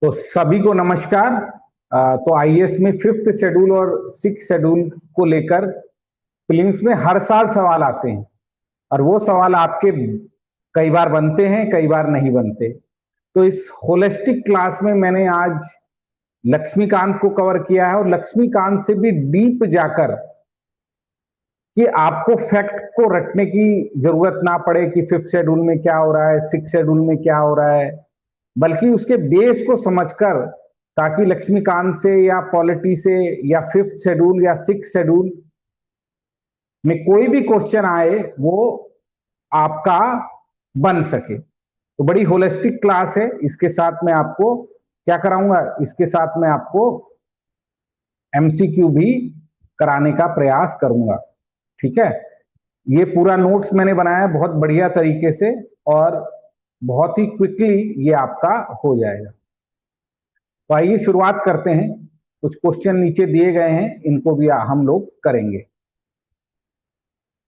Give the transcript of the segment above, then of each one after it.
तो सभी को नमस्कार। तो आईएएस में फिफ्थ शेड्यूल और सिक्स शेड्यूल को लेकर प्रीलिम्स में हर साल सवाल आते हैं और वो सवाल आपके कई बार बनते हैं, कई बार नहीं बनते। तो इस होलिस्टिक क्लास में मैंने आज लक्ष्मीकांत को कवर किया है और लक्ष्मीकांत से भी डीप जाकर कि आपको फैक्ट को रटने की जरूरत ना पड़े कि फिफ्थ शेड्यूल में क्या हो रहा है, सिक्स शेड्यूल में क्या हो रहा है, बल्कि उसके बेस को समझकर, ताकि लक्ष्मीकांत से या पॉलिटी से या फिफ्थ शेड्यूल या सिक्स शेड्यूल में कोई भी क्वेश्चन आए वो आपका बन सके। तो बड़ी होलिस्टिक क्लास है। इसके साथ मैं आपको क्या कराऊंगा, इसके साथ मैं आपको एमसीक्यू भी कराने का प्रयास करूंगा। ठीक है, ये पूरा नोट्स मैंने बनाया है बहुत बढ़िया तरीके से और बहुत ही क्विकली ये आपका हो जाएगा। तो आइए शुरुआत करते हैं। कुछ क्वेश्चन नीचे दिए गए हैं, इनको भी हम लोग करेंगे।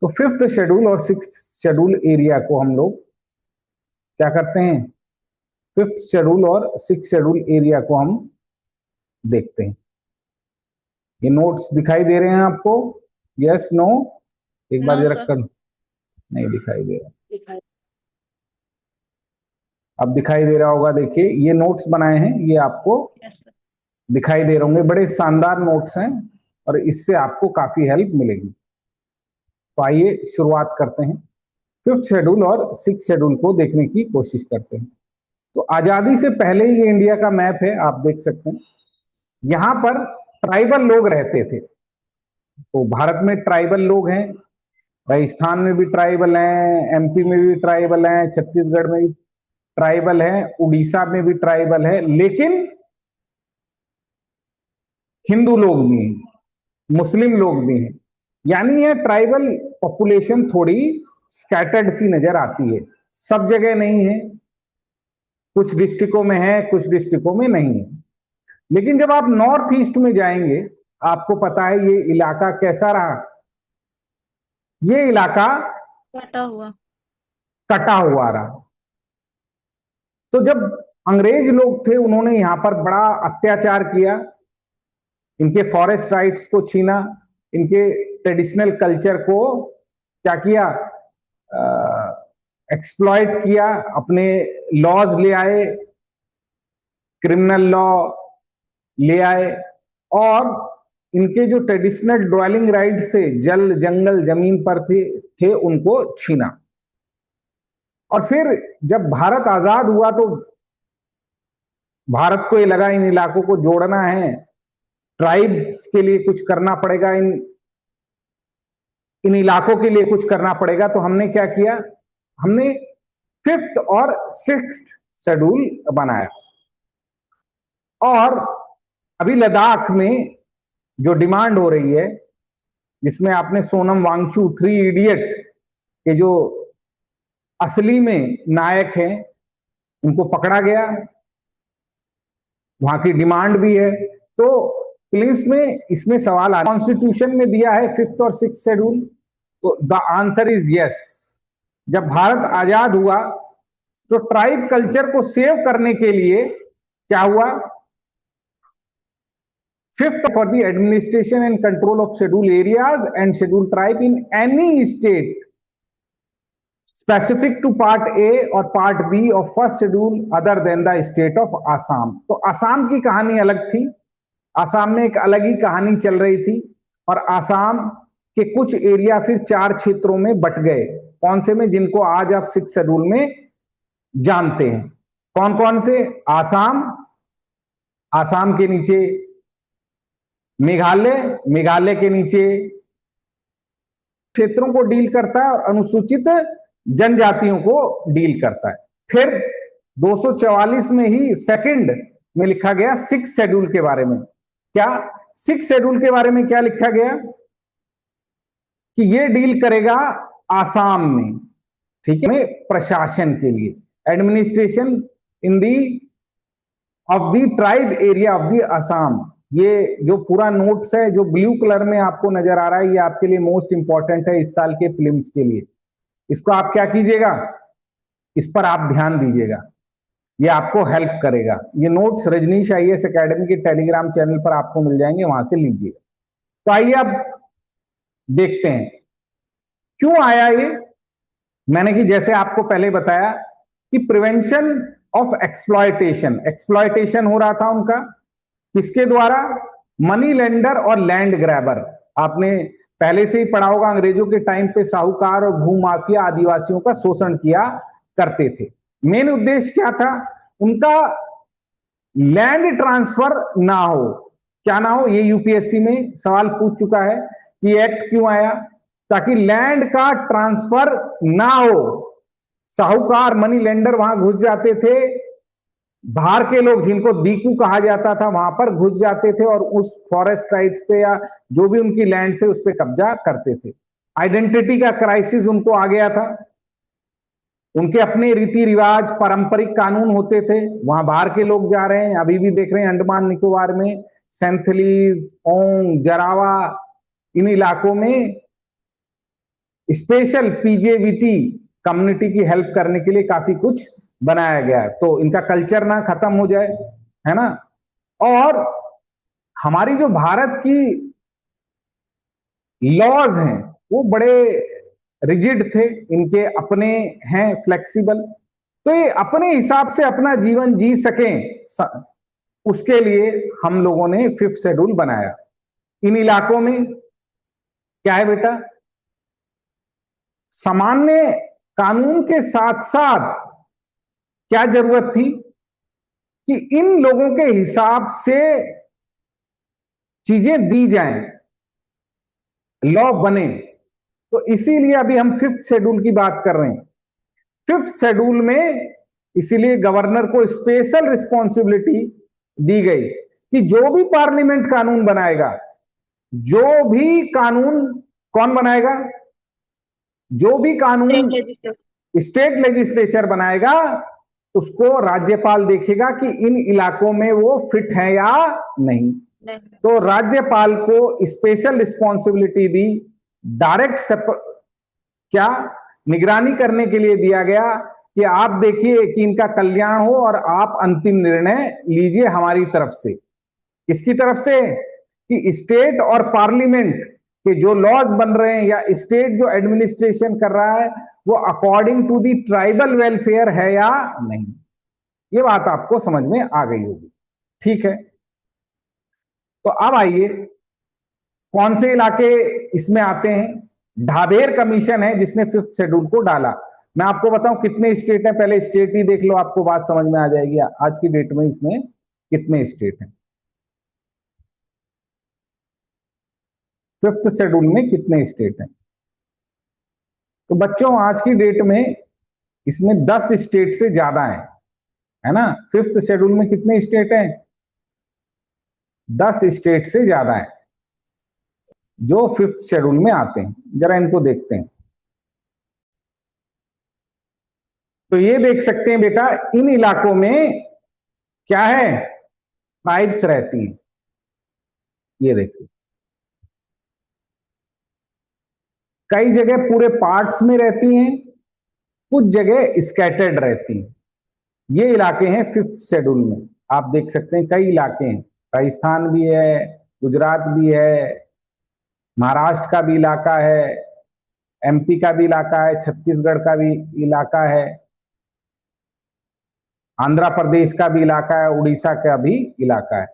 तो फिफ्थ शेड्यूल और सिक्स्थ शेड्यूल एरिया को हम लोग क्या करते हैं, फिफ्थ शेड्यूल और सिक्स शेड्यूल एरिया को हम देखते हैं। ये नोट्स दिखाई दे रहे हैं आपको? Yes, no? एक बार नो जरा सर। कर, नहीं दिखाई दे रहा। अब दिखाई दे रहा होगा। देखिए, ये नोट्स बनाए हैं, ये आपको यस सर। दिखाई दे रहे होंगे। बड़े शानदार नोट्स हैं और इससे आपको काफी हेल्प मिलेगी। तो आइए शुरुआत करते हैं। फिफ्थ शेड्यूल और सिक्स शेड्यूल को देखने की कोशिश करते हैं। तो आजादी से पहले ये इंडिया का मैप है, आप देख सकते हैं। यहां पर ट्राइबल लोग रहते थे। तो भारत में ट्राइबल लोग हैं, राजस्थान में भी ट्राइबल हैं, एमपी में भी ट्राइबल हैं, छत्तीसगढ़ में भी ट्राइबल है, उड़ीसा में भी ट्राइबल है, लेकिन हिंदू लोग भी हैं, मुस्लिम लोग भी हैं। यानी यह ट्राइबल पॉपुलेशन थोड़ी स्कैटर्ड सी नजर आती है, सब जगह नहीं है। कुछ डिस्ट्रिक्टों में है, कुछ डिस्ट्रिक्टों में नहीं है। लेकिन जब आप नॉर्थ ईस्ट में जाएंगे, आपको पता है ये इलाका कैसा रहा। ये इलाका कटा हुआ। कटा हुआ रहा। तो जब अंग्रेज लोग थे, उन्होंने यहां पर बड़ा अत्याचार किया, इनके फॉरेस्ट राइट्स को छीना, इनके ट्रेडिशनल कल्चर को क्या किया, एक्सप्लॉइट किया, अपने लॉज ले आए, क्रिमिनल लॉ ले आए और इनके जो ट्रेडिशनल ड्वेलिंग राइट से जल जंगल जमीन पर थे उनको छीना। और फिर जब भारत आजाद हुआ तो भारत को ये लगा इन इलाकों को जोड़ना है, ट्राइब्स के लिए कुछ करना पड़ेगा, इन इलाकों के लिए कुछ करना पड़ेगा। तो हमने क्या किया, हमने फिफ्थ और सिक्स्थ शेड्यूल बनाया। और अभी लद्दाख में जो डिमांड हो रही है, जिसमें आपने सोनम वांगचू थ्री इडियट के जो असली में नायक हैं उनको पकड़ा गया, वहां की डिमांड भी है। तो प्लीज में इसमें सवाल आ, कॉन्स्टिट्यूशन में दिया है फिफ्थ और सिक्स शेड्यूल। तो द आंसर इज यस। जब भारत आजाद हुआ तो ट्राइब कल्चर को सेव करने के लिए क्या हुआ, fifth for the administration and control of schedule areas and schedule tribe in any state specific to part A और part B of first schedule other than the state of Assam. तो आसाम की कहानी अलग थी, आसाम में एक अलग ही कहानी चल रही थी और आसाम के कुछ एरिया फिर चार क्षेत्रों में बट गए। कौन से में, जिनको आज आप सिक्स शेड्यूल में जानते हैं। कौन कौन से? आसाम, आसाम के नीचे मेघालय, मेघालय के नीचे क्षेत्रों को डील करता है और अनुसूचित जनजातियों को डील करता है। फिर 244 में ही सेकंड में लिखा गया सिक्स शेड्यूल के बारे में। क्या सिक्स शेड्यूल के बारे में क्या लिखा गया कि ये डील करेगा आसाम में, ठीक है, प्रशासन के लिए, administration in the of the tribe area of the Assam. ये जो पूरा नोट्स है जो ब्लू कलर में आपको नजर आ रहा है, ये आपके लिए मोस्ट इंपॉर्टेंट है इस साल के फिल्म्स के लिए। इसको आप क्या कीजिएगा, इस पर आप ध्यान दीजिएगा। ये आपको हेल्प करेगा। ये नोट्स रजनीश आईएएस एकेडमी के टेलीग्राम चैनल पर आपको मिल जाएंगे, वहां से लीजिए। तो आइए अब देखते हैं क्यों आया ये। मैंने कि जैसे आपको पहले बताया कि प्रिवेंशन ऑफ एक्सप्लॉयटेशन, एक्सप्लॉयटेशन हो रहा था उनका किसके द्वारा, मनी लेंडर और लैंड ग्रैबर। आपने पहले से ही पढ़ा होगा, अंग्रेजों के टाइम पे साहूकार और भूमाफिया आदिवासियों का शोषण किया करते थे। मेन उद्देश्य क्या था उनका, लैंड ट्रांसफर ना हो। क्या ना हो, ये यूपीएससी में सवाल पूछ चुका है कि एक्ट क्यों आया, ताकि लैंड का ट्रांसफर ना हो। साहूकार मनी लेंडर वहां घुस जाते थे, बाहर के लोग जिनको दीकू कहा जाता था वहां पर घुस जाते थे और उस फॉरेस्ट राइट्स पे या जो भी उनकी लैंड थे उस पर कब्जा करते थे। आइडेंटिटी का क्राइसिस उनको आ गया था, उनके अपने रीति रिवाज पारंपरिक कानून होते थे, वहां बाहर के लोग जा रहे हैं। अभी भी देख रहे हैं अंडमान निकोबार में सेंथलीज, ओंग, जरावा, इन इलाकों में स्पेशल पीजेवीटी कम्युनिटी की हेल्प करने के लिए काफी कुछ बनाया गया है, तो इनका कल्चर ना खत्म हो जाए, है ना। और हमारी जो भारत की लॉज हैं वो बड़े रिजिड थे, इनके अपने हैं फ्लेक्सिबल, तो ये अपने हिसाब से अपना जीवन जी सकें, उसके लिए हम लोगों ने फिफ्थ शेड्यूल बनाया। इन इलाकों में क्या है बेटा, सामान्य कानून के साथ साथ क्या जरूरत थी कि इन लोगों के हिसाब से चीजें दी जाएं, लॉ बने। तो इसीलिए अभी हम फिफ्थ शेड्यूल की बात कर रहे हैं। फिफ्थ शेड्यूल में इसीलिए गवर्नर को स्पेशल रिस्पॉन्सिबिलिटी दी गई कि जो भी पार्लियामेंट कानून बनाएगा, जो भी कानून कौन बनाएगा, जो भी कानून स्टेट लेजिस्लेचर बनाएगा उसको राज्यपाल देखेगा कि इन इलाकों में वो फिट है या नहीं। तो राज्यपाल को स्पेशल रिस्पॉन्सिबिलिटी दी, डायरेक्ट क्या निगरानी करने के लिए दिया गया कि आप देखिए कि इनका कल्याण हो और आप अंतिम निर्णय लीजिए हमारी तरफ से। किसकी तरफ से, कि स्टेट और पार्लियामेंट के जो लॉज बन रहे हैं या स्टेट जो एडमिनिस्ट्रेशन कर रहा है वो according to the tribal welfare है या नहीं। ये बात आपको समझ में आ गई होगी, ठीक है। तो अब आइए कौन से इलाके इसमें आते हैं। ढाबेर कमीशन है जिसने फिफ्थ शेड्यूल को डाला। मैं आपको बताऊं कितने स्टेट हैं, पहले स्टेट ही देख लो, आपको बात समझ में आ जाएगी आज की डेट में इसमें कितने स्टेट हैं। फिफ्थ शेड्यूल में कितने स्टेट हैं, तो बच्चों आज की डेट में इसमें 10 स्टेट से ज्यादा है ना। फिफ्थ शेड्यूल में कितने स्टेट हैं, 10 स्टेट से ज्यादा है जो फिफ्थ शेड्यूल में आते हैं। जरा इनको देखते हैं, तो ये देख सकते हैं बेटा इन इलाकों में क्या है, ट्राइब्स रहती हैं। ये देखिए कई जगह पूरे पार्ट्स में रहती हैं, कुछ जगह स्कैटर्ड रहती हैं। ये इलाके हैं फिफ्थ शेड्यूल में। आप देख सकते हैं कई इलाके हैं, राजस्थान भी है, गुजरात भी है, महाराष्ट्र का भी इलाका है, एमपी का भी इलाका है, छत्तीसगढ़ का भी इलाका है, आंध्र प्रदेश का भी इलाका है, उड़ीसा का भी इलाका है।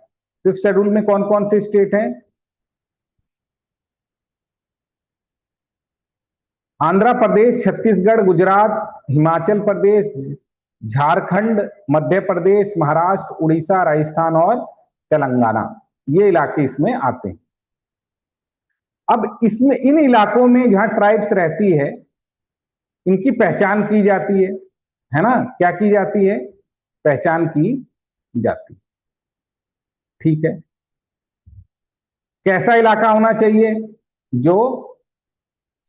फिफ्थ शेड्यूल में कौन कौन से स्टेट हैं, आंध्र प्रदेश, छत्तीसगढ़, गुजरात, हिमाचल प्रदेश, झारखंड, मध्य प्रदेश, महाराष्ट्र, उड़ीसा, राजस्थान और तेलंगाना, ये इलाके इसमें आते हैं। अब इसमें इन इलाकों में जहां ट्राइब्स रहती है इनकी पहचान की जाती है ना। क्या की जाती है, पहचान की जाती है, ठीक है। कैसा इलाका होना चाहिए, जो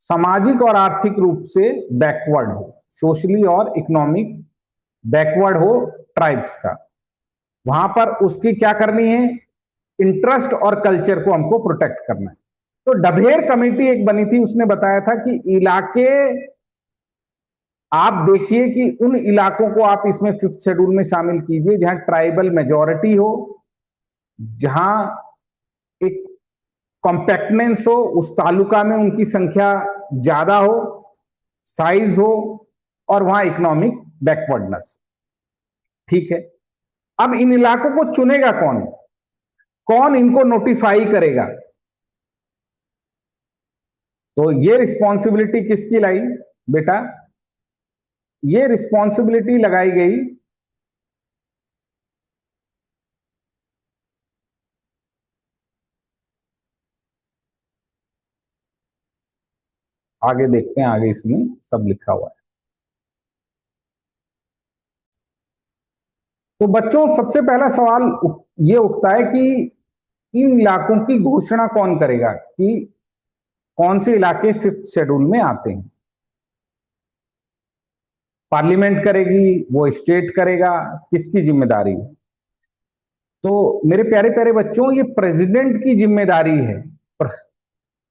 सामाजिक और आर्थिक रूप से बैकवर्ड हो, सोशली और इकोनॉमिक बैकवर्ड हो ट्राइब्स का, वहां पर उसकी क्या करनी है, इंटरेस्ट और कल्चर को हमको प्रोटेक्ट करना है। तो डभेर कमेटी एक बनी थी, उसने बताया था कि इलाके आप देखिए कि उन इलाकों को आप इसमें फिफ्थ शेड्यूल में शामिल कीजिए जहां ट्राइबल मेजॉरिटी हो, जहां एक कॉम्पैक्टनेस हो, उस तालुका में उनकी संख्या ज्यादा हो, साइज हो, और वहां इकोनॉमिक बैकवर्डनेस। ठीक है, अब इन इलाकों को चुनेगा कौन? कौन इनको नोटिफाई करेगा? तो ये रिस्पॉन्सिबिलिटी किसकी लाई बेटा? ये रिस्पॉन्सिबिलिटी लगाई गई आगे देखते हैं, आगे इसमें सब लिखा हुआ है। तो बच्चों, सबसे पहला सवाल ये उठता है कि इन इलाकों की घोषणा कौन करेगा कि कौन से इलाके फिफ्थ शेड्यूल में आते हैं? पार्लियामेंट करेगी? वो स्टेट करेगा? किसकी जिम्मेदारी है? तो मेरे प्यारे प्यारे बच्चों, ये प्रेसिडेंट की जिम्मेदारी है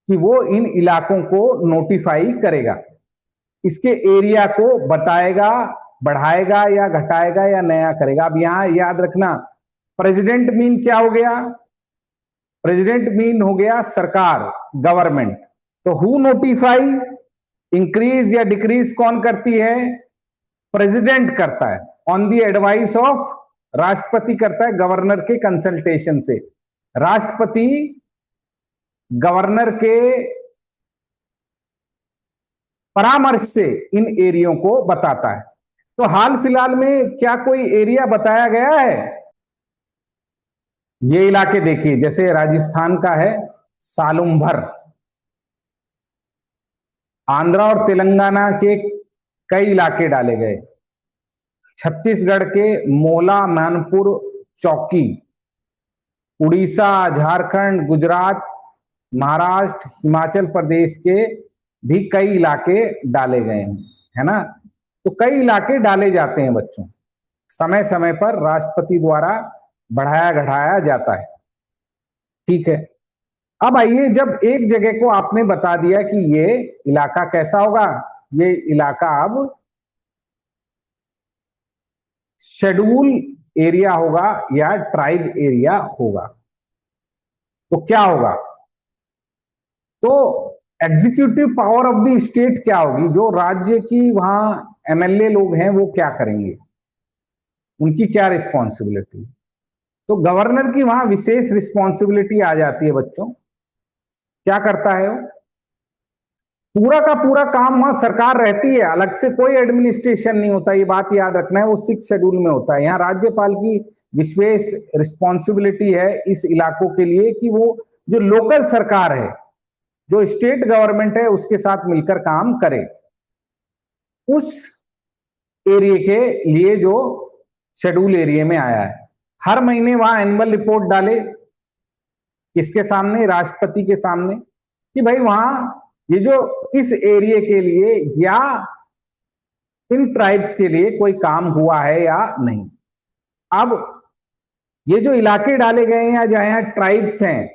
कि वो इन इलाकों को नोटिफाई करेगा, इसके एरिया को बताएगा, बढ़ाएगा या घटाएगा या नया करेगा। अब यहां याद रखना, प्रेसिडेंट मीन क्या हो गया? प्रेसिडेंट मीन हो गया सरकार, गवर्नमेंट। तो हु नोटिफाई? इंक्रीज या डिक्रीज कौन करती है? प्रेसिडेंट करता है, ऑन दी एडवाइस ऑफ, राष्ट्रपति करता है गवर्नर के कंसल्टेशन से। राष्ट्रपति गवर्नर के परामर्श से इन एरियो को बताता है। तो हाल फिलहाल में क्या कोई एरिया बताया गया है? ये इलाके देखिए, जैसे राजस्थान का है सालुंभर, आंध्रा और तेलंगाना के कई इलाके डाले गए, छत्तीसगढ़ के मोला, मैनपुर, चौकी, उड़ीसा, झारखंड, गुजरात, महाराष्ट्र, हिमाचल प्रदेश के भी कई इलाके डाले गए हैं, है ना? तो कई इलाके डाले जाते हैं बच्चों, समय समय पर राष्ट्रपति द्वारा बढ़ाया घटाया जाता है। ठीक है, अब आइए, जब एक जगह को आपने बता दिया कि ये इलाका कैसा होगा, ये इलाका अब शेड्यूल एरिया होगा या ट्राइब एरिया होगा, तो क्या होगा? तो executive power of the state क्या होगी? जो राज्य की वहां एमएलए लोग हैं वो क्या करेंगे, उनकी क्या रिस्पॉन्सिबिलिटी? तो गवर्नर की वहां विशेष रिस्पॉन्सिबिलिटी आ जाती है बच्चों। क्या करता है वो? पूरा का पूरा काम वहां सरकार रहती है, अलग से कोई एडमिनिस्ट्रेशन नहीं होता, ये बात याद रखना है। वो सिक्स शेड्यूल में होता है। यहाँ राज्यपाल की विशेष रिस्पॉन्सिबिलिटी है इस इलाकों के लिए कि वो जो लोकल सरकार है, जो स्टेट गवर्नमेंट है, उसके साथ मिलकर काम करे, उस एरिया के लिए जो शेड्यूल एरिया में आया है। हर महीने वहां एनुअल रिपोर्ट डाले, किसके सामने? राष्ट्रपति के सामने, कि भाई वहां ये जो इस एरिया के लिए या इन ट्राइब्स के लिए कोई काम हुआ है या नहीं। अब ये जो इलाके डाले गए हैं या जहां ट्राइब्स हैं,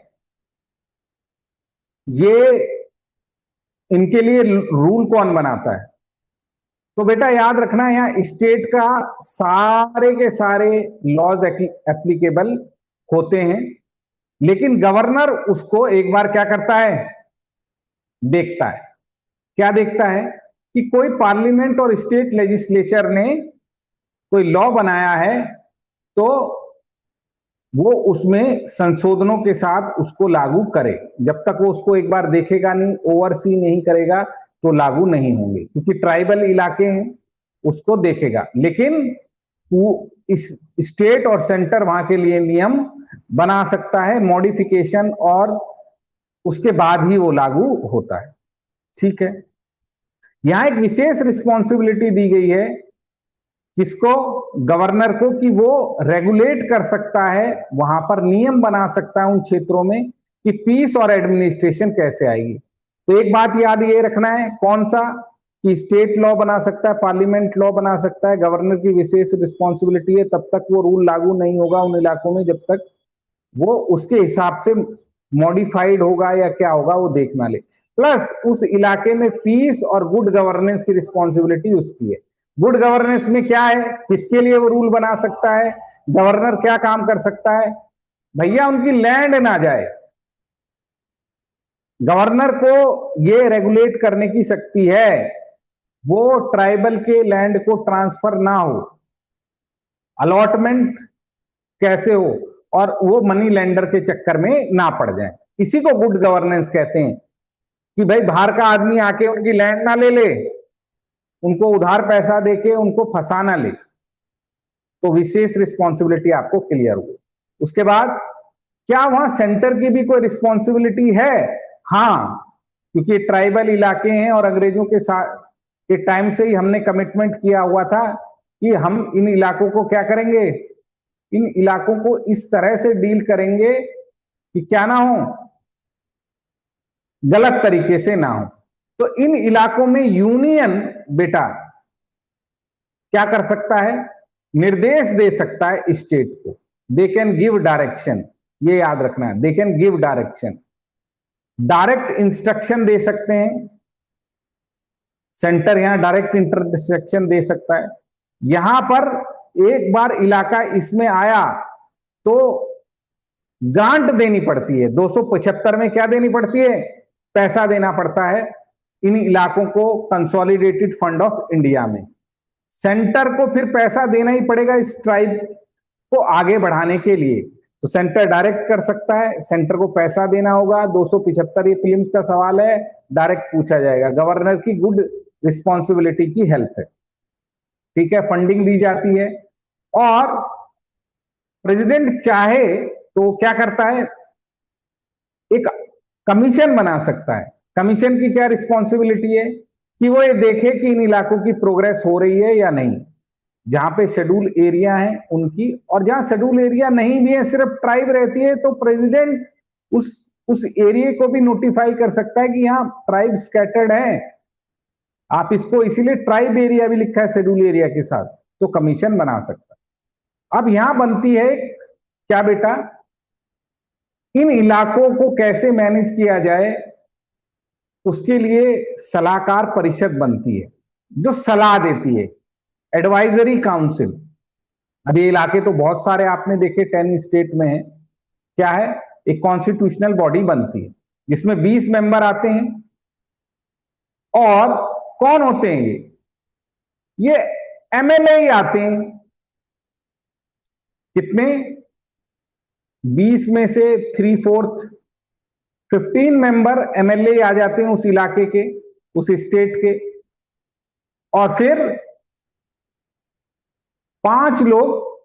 ये इनके लिए रूल कौन बनाता है? तो बेटा याद रखना, यहाँ स्टेट का सारे के सारे लॉज एप्लीकेबल होते हैं, लेकिन गवर्नर उसको एक बार क्या करता है? देखता है। क्या देखता है? कि कोई पार्लियामेंट और स्टेट लेजिस्लेचर ने कोई लॉ बनाया है, तो वो उसमें संशोधनों के साथ उसको लागू करे। जब तक वो उसको एक बार देखेगा नहीं, ओवरसी नहीं करेगा, तो लागू नहीं होंगे, क्योंकि ट्राइबल इलाके हैं, उसको देखेगा। लेकिन वो इस स्टेट और सेंटर वहां के लिए नियम बना सकता है, मॉडिफिकेशन, और उसके बाद ही वो लागू होता है। ठीक है, यहां एक विशेष रिस्पॉन्सिबिलिटी दी गई है किसको? गवर्नर को, कि वो रेगुलेट कर सकता है, वहां पर नियम बना सकता है उन क्षेत्रों में कि पीस और एडमिनिस्ट्रेशन कैसे आएगी। तो एक बात याद ये रखना है, कौन सा? कि स्टेट लॉ बना सकता है, पार्लियामेंट लॉ बना सकता है, गवर्नर की विशेष रिस्पॉन्सिबिलिटी है। तब तक वो रूल लागू नहीं होगा उन इलाकों में, जब तक वो उसके हिसाब से मॉडिफाइड होगा या क्या होगा वो देखना ले। प्लस उस इलाके में पीस और गुड गवर्नेंस की रिस्पॉन्सिबिलिटी उसकी है। गुड गवर्नेंस में क्या है, किसके लिए वो रूल बना सकता है, गवर्नर क्या काम कर सकता है, भैया उनकी लैंड ना जाए। गवर्नर को ये रेगुलेट करने की शक्ति है, वो ट्राइबल के लैंड को ट्रांसफर ना हो, अलॉटमेंट कैसे हो, और वो मनी लेंडर के चक्कर में ना पड़ जाए। इसी को गुड गवर्नेंस कहते हैं कि भाई बाहर का आदमी आके उनकी लैंड ना ले ले, उनको उधार पैसा देके उनको फंसा ना ले। तो विशेष रिस्पॉन्सिबिलिटी आपको क्लियर हो। उसके बाद क्या वहां सेंटर की भी कोई रिस्पॉन्सिबिलिटी है? हाँ, क्योंकि ट्राइबल इलाके हैं और अंग्रेजों के साथ के टाइम से ही हमने कमिटमेंट किया हुआ था कि हम इन इलाकों को क्या करेंगे, इन इलाकों को इस तरह से डील करेंगे कि क्या ना हो, गलत तरीके से ना हो। तो इन इलाकों में यूनियन बेटा क्या कर सकता है, निर्देश दे सकता है स्टेट को। दे कैन गिव डायरेक्शन, ये याद रखना है, they can give direction. Direct instruction दे सकते हैं, सेंटर यहां डायरेक्ट इंस्ट्रक्शन दे सकता है। यहां पर एक बार इलाका इसमें आया तो ग्रांट देनी पड़ती है। 275 में क्या देनी पड़ती है, पैसा देना पड़ता है इन इलाकों को कंसोलिडेटेड फंड ऑफ इंडिया में। सेंटर को फिर पैसा देना ही पड़ेगा इस ट्राइब को आगे बढ़ाने के लिए। तो सेंटर डायरेक्ट कर सकता है, सेंटर को पैसा देना होगा। 275 ये फिल्म्स का सवाल है, डायरेक्ट पूछा जाएगा। गवर्नर की गुड रिस्पॉन्सिबिलिटी की हेल्प है, ठीक है, फंडिंग दी जाती है। और प्रेसिडेंट चाहे तो क्या करता है, एक कमीशन बना सकता है। कमीशन की क्या रिस्पॉन्सिबिलिटी है कि वो ये देखे कि इन इलाकों की प्रोग्रेस हो रही है या नहीं, जहां पे शेड्यूल एरिया है उनकी, और जहां शेड्यूल एरिया नहीं भी है, सिर्फ ट्राइब रहती है, तो प्रेसिडेंट उस एरिया को भी नोटिफाई कर सकता है कि यहाँ ट्राइब स्कैटर्ड है, आप इसको, इसीलिए ट्राइब एरिया भी लिखा है शेड्यूल एरिया के साथ, तो कमीशन बना सकता है। अब यहां बनती है क्या बेटा, इन इलाकों को कैसे मैनेज किया जाए, उसके लिए सलाहकार परिषद बनती है जो सलाह देती है, एडवाइजरी काउंसिल। अब ये इलाके तो बहुत सारे आपने देखे 10 स्टेट में है। क्या है, एक कॉन्स्टिट्यूशनल बॉडी बनती है जिसमें 20 मेंबर आते हैं। और कौन होते हैं ये एमएलए ही आते हैं। कितने, 20 में से 3/4 15 मेंबर एमएलए आ जाते हैं उस इलाके के, उस स्टेट के। और फिर 5 लोग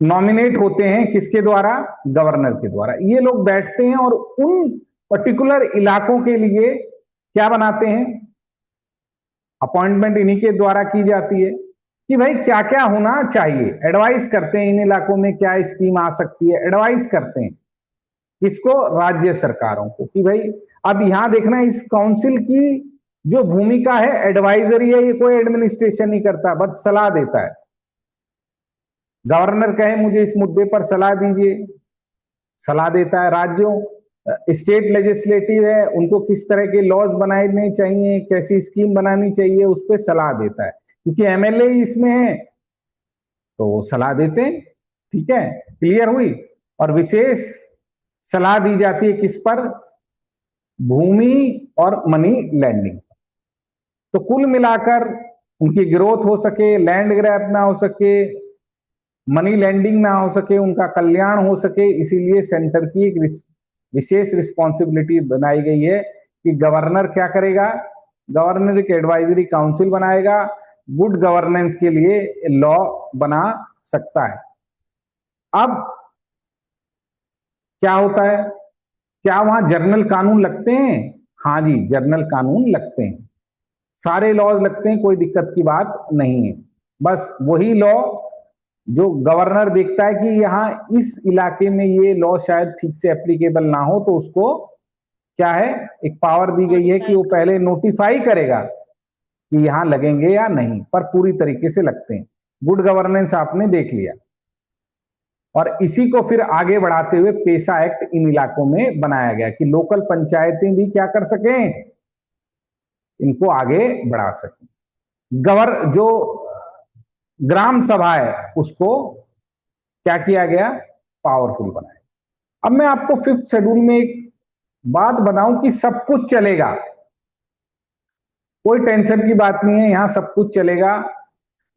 नॉमिनेट होते हैं, किसके द्वारा, गवर्नर के द्वारा। ये लोग बैठते हैं और उन पर्टिकुलर इलाकों के लिए क्या बनाते हैं, अपॉइंटमेंट इन्हीं के द्वारा की जाती है कि भाई क्या क्या होना चाहिए। एडवाइस करते हैं इन इलाकों में क्या स्कीम आ सकती है, एडवाइस करते हैं किसको, राज्य सरकारों को, कि भाई अब यहां देखना इस काउंसिल की जो भूमिका है एडवाइजरी है, ये कोई एडमिनिस्ट्रेशन नहीं करता, बस सलाह देता है। गवर्नर कहे मुझे इस मुद्दे पर सलाह दीजिए, सलाह देता है। राज्यों, स्टेट लेजिस्लेटिव है, उनको किस तरह के लॉज बनाने चाहिए, कैसी स्कीम बनानी चाहिए, उस पर सलाह देता है। क्योंकि एमएलए इसमें है तो वो सलाह देते हैं, ठीक है, क्लियर हुई। और विशेष सलाह दी जाती है किस पर, भूमि और मनी लैंडिंग। तो कुल मिलाकर उनकी ग्रोथ हो सके, लैंड ग्रैब ना हो सके, मनी लैंडिंग ना हो सके, उनका कल्याण हो सके, इसीलिए सेंटर की एक विशेष रिस्पॉन्सिबिलिटी बनाई गई है कि गवर्नर क्या करेगा, गवर्नर एक एडवाइजरी काउंसिल बनाएगा, गुड गवर्नेंस के लिए लॉ बना सकता है। अब क्या होता है, क्या वहां जर्नल कानून लगते हैं? हाँ जी, जर्नल कानून लगते हैं, सारे लॉज लगते हैं, कोई दिक्कत की बात नहीं है। बस वही लॉ जो गवर्नर देखता है कि यहाँ इस इलाके में ये लॉ शायद ठीक से एप्लीकेबल ना हो, तो उसको क्या है, एक पावर दी गई है कि वो पहले नोटिफाई करेगा कि यहां लगेंगे या नहीं, पर पूरी तरीके से लगते हैं। गुड गवर्नेंस आपने देख लिया। और इसी को फिर आगे बढ़ाते हुए पेशा एक्ट इन इलाकों में बनाया गया कि लोकल पंचायतें भी क्या कर सकें, इनको आगे बढ़ा सकें। जो ग्राम सभा है उसको क्या किया गया, पावरफुल बनाया। अब मैं आपको 5th शेड्यूल में एक बात बताऊं कि सब कुछ चलेगा, कोई टेंशन की बात नहीं है, यहां सब कुछ चलेगा,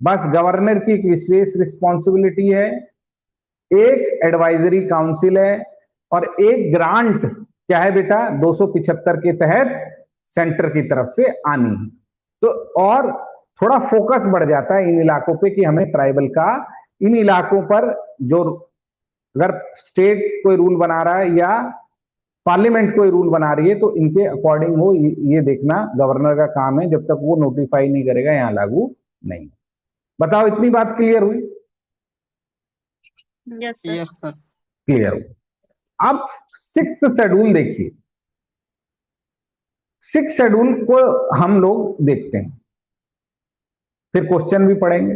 बस गवर्नर की एक विशेष रिस्पॉन्सिबिलिटी है, एक एडवाइजरी काउंसिल है और एक ग्रांट क्या है बेटा 275 के तहत सेंटर की तरफ से आनी है। तो और थोड़ा फोकस बढ़ जाता है इन इलाकों पे कि हमें ट्राइबल का इन इलाकों पर, जो अगर स्टेट कोई रूल बना रहा है या पार्लियामेंट कोई रूल बना रही है तो इनके अकॉर्डिंग हो, ये देखना गवर्नर का काम है, जब तक वो नोटिफाई नहीं करेगा यहां लागू नहीं। बताओ इतनी बात क्लियर हुई? Yes sir. क्लियर हुई। अब 6th शेड्यूल देखिए, 6th शेड्यूल को हम लोग देखते हैं, फिर क्वेश्चन भी पढ़ेंगे।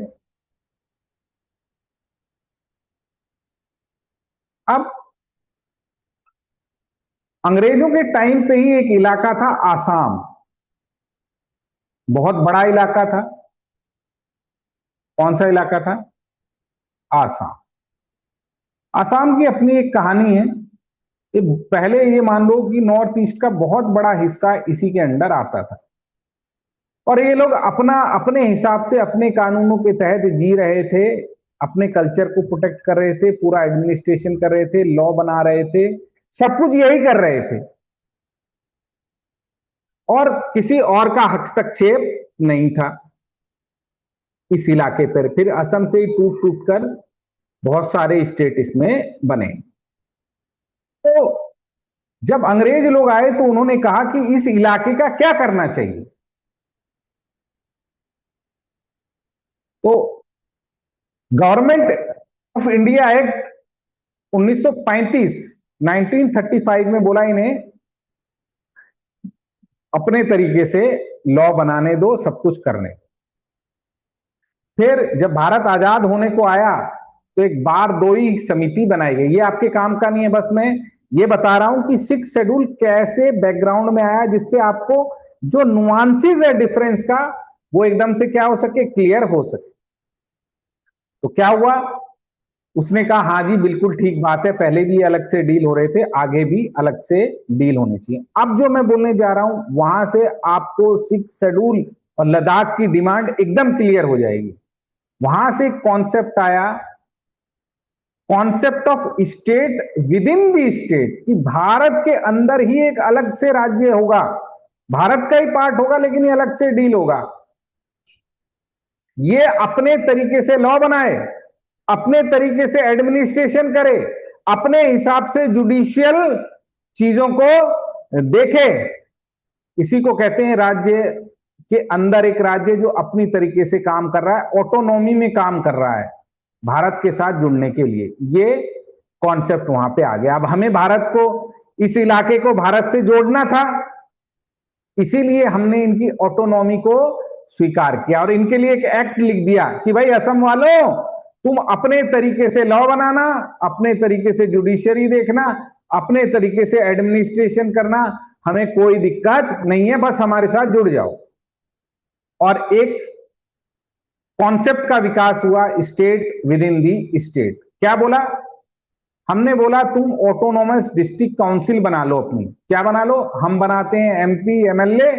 अब अंग्रेजों के टाइम पे ही एक इलाका था आसाम, बहुत बड़ा इलाका था। कौन सा इलाका था? आसाम। आसाम की अपनी एक कहानी है। पहले ये मान लो कि नॉर्थ ईस्ट का बहुत बड़ा हिस्सा इसी के अंडर आता था और ये लोग अपना अपने हिसाब से अपने कानूनों के तहत जी रहे थे, अपने कल्चर को प्रोटेक्ट कर रहे थे, पूरा एडमिनिस्ट्रेशन कर रहे थे, लॉ बना रहे थे, सब कुछ यही कर रहे थे और किसी और का हस्तक्षेप नहीं था इस इलाके पर। फिर असम से ही टूट टूट कर बहुत सारे स्टेट इसमें बने। तो जब अंग्रेज लोग आए तो उन्होंने कहा कि इस इलाके का क्या करना चाहिए। तो गवर्नमेंट ऑफ इंडिया एक्ट 1935 1935 में बोला इन्हें अपने तरीके से लॉ बनाने दो, सब कुछ करने। फिर जब भारत आजाद होने को आया तो एक बारदोई समिति बनाई गई। ये आपके काम का नहीं है, बस मैं ये बता रहा हूं कि 6th शेड्यूल कैसे बैकग्राउंड में आया, जिससे आपको जो नुआंसेस है डिफरेंस का वो एकदम से क्या हो सके, क्लियर हो सके। तो क्या हुआ, उसने कहा हाँ जी बिल्कुल ठीक बात है, पहले भी अलग से डील हो रहे थे, आगे भी अलग से डील होने चाहिए। अब जो मैं बोलने जा रहा हूं वहां से आपको 6th शेड्यूल और लद्दाख की डिमांड एकदम क्लियर हो जाएगी। वहां से कॉन्सेप्ट आया, concept of state with in the state, कि भारत के अंदर ही एक अलग से राज्य होगा, भारत का ही पार्ट होगा लेकिन ये अलग से डील होगा। ये अपने तरीके से लॉ बनाए, अपने तरीके से एडमिनिस्ट्रेशन करे, अपने हिसाब से जुडिशियल चीजों को देखे। इसी को कहते हैं राज्य के अंदर एक राज्य जो अपनी तरीके से काम कर रहा है, ऑटोनॉमी में काम कर रहा है भारत के साथ जुड़ने के लिए। ये कॉन्सेप्ट वहां पे आ गया। अब हमें भारत को, इस इलाके को भारत से जोड़ना था, इसीलिए हमने इनकी ऑटोनॉमी को स्वीकार किया और इनके लिए एक एक्ट लिख दिया कि भाई असम वालों तुम अपने तरीके से लॉ बनाना, अपने तरीके से जुडिशरी देखना, अपने तरीके से एडमिनिस्ट्रेशन करना, हमें कोई दिक्कत नहीं है, बस हमारे साथ जुड़ जाओ। और एक कॉन्सेप्ट का विकास हुआ, state with in the state. क्या बोला हमने? बोला तुम ऑटोनोमस डिस्ट्रिक्ट काउंसिल बना लो अपनी। क्या बना लो? हम बनाते हैं एमपी एमएलए,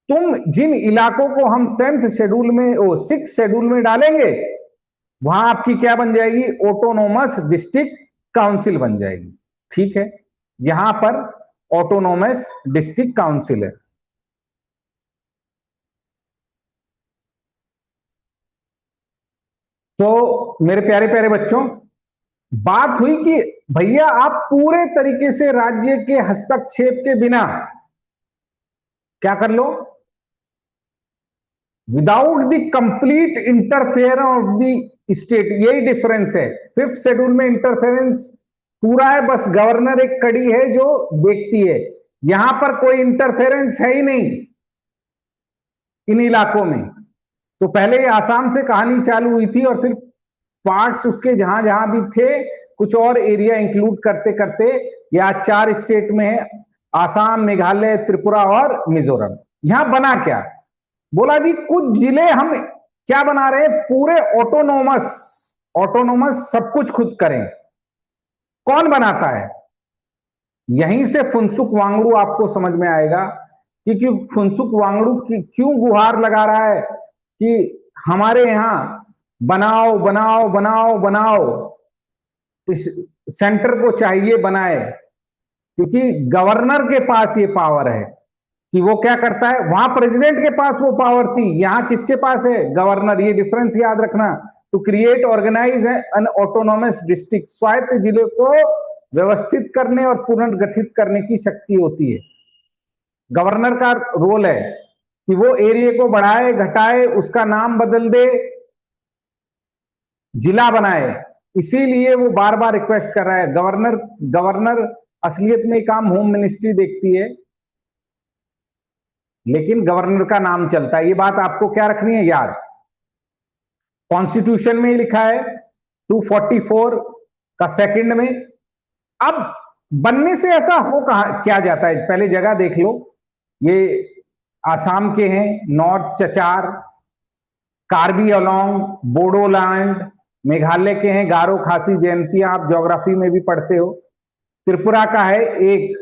तुम जिन इलाकों को हम 10th शेड्यूल में 6th शेड्यूल में डालेंगे वहां आपकी क्या बन जाएगी? ऑटोनोमस डिस्ट्रिक्ट काउंसिल बन जाएगी। ठीक है, यहां पर ऑटोनोमस डिस्ट्रिक्ट काउंसिल है। तो मेरे प्यारे प्यारे बच्चों, बात हुई कि भैया आप पूरे तरीके से राज्य के हस्तक्षेप के बिना क्या कर लो, without the complete interfere of the state. यही डिफरेंस है। 5th शेड्यूल में इंटरफेरेंस पूरा है, बस गवर्नर एक कड़ी है जो देखती है। यहां पर कोई इंटरफेरेंस है ही नहीं इन इलाकों में। तो पहले आसाम से कहानी चालू हुई थी और फिर पार्ट्स उसके जहां जहां भी थे कुछ और एरिया इंक्लूड करते करते ये आज 4 स्टेट में है, आसाम, मेघालय, त्रिपुरा और मिजोरम। यहां बना क्या, बोला जी कुछ जिले हम क्या बना रहे हैं, पूरे ऑटोनोमस, ऑटोनोमस सब कुछ खुद करें। कौन बनाता है, यहीं से फुनसुक वांगडू आपको समझ में आएगा कि क्यों फुनसुक वांगडू क्यों गुहार लगा रहा है कि हमारे यहां बनाओ बनाओ बनाओ बनाओ, इस सेंटर को चाहिए बनाए, क्योंकि गवर्नर के पास ये पावर है कि वो क्या करता है, वहां प्रेसिडेंट के पास वो पावर थी, यहां किसके पास है, गवर्नर। ये डिफरेंस याद रखना। To create organise an autonomous district, स्वायत्त जिले को व्यवस्थित करने और पुनर्गठित करने की शक्ति होती है। गवर्नर का रोल है कि वो एरिया को बढ़ाए घटाए, उसका नाम बदल दे, जिला बनाए। इसीलिए वो बार बार रिक्वेस्ट कर रहा है। गवर्नर गवर्नर असलियत में काम होम मिनिस्ट्री देखती है, लेकिन गवर्नर का नाम चलता है। ये बात आपको क्या रखनी है याद। कॉन्स्टिट्यूशन में लिखा है 244 का सेकंड में। अब बनने से ऐसा हो कहा क्या जाता है, पहले जगह देख लो। ये आसाम के हैं, नॉर्थ चचार, कार्बी अलोंग, बोडोलैंड, मेघालय के हैं गारो खासी जयंतिया, आप ज्योग्राफी में भी पढ़ते हो। त्रिपुरा का है एक,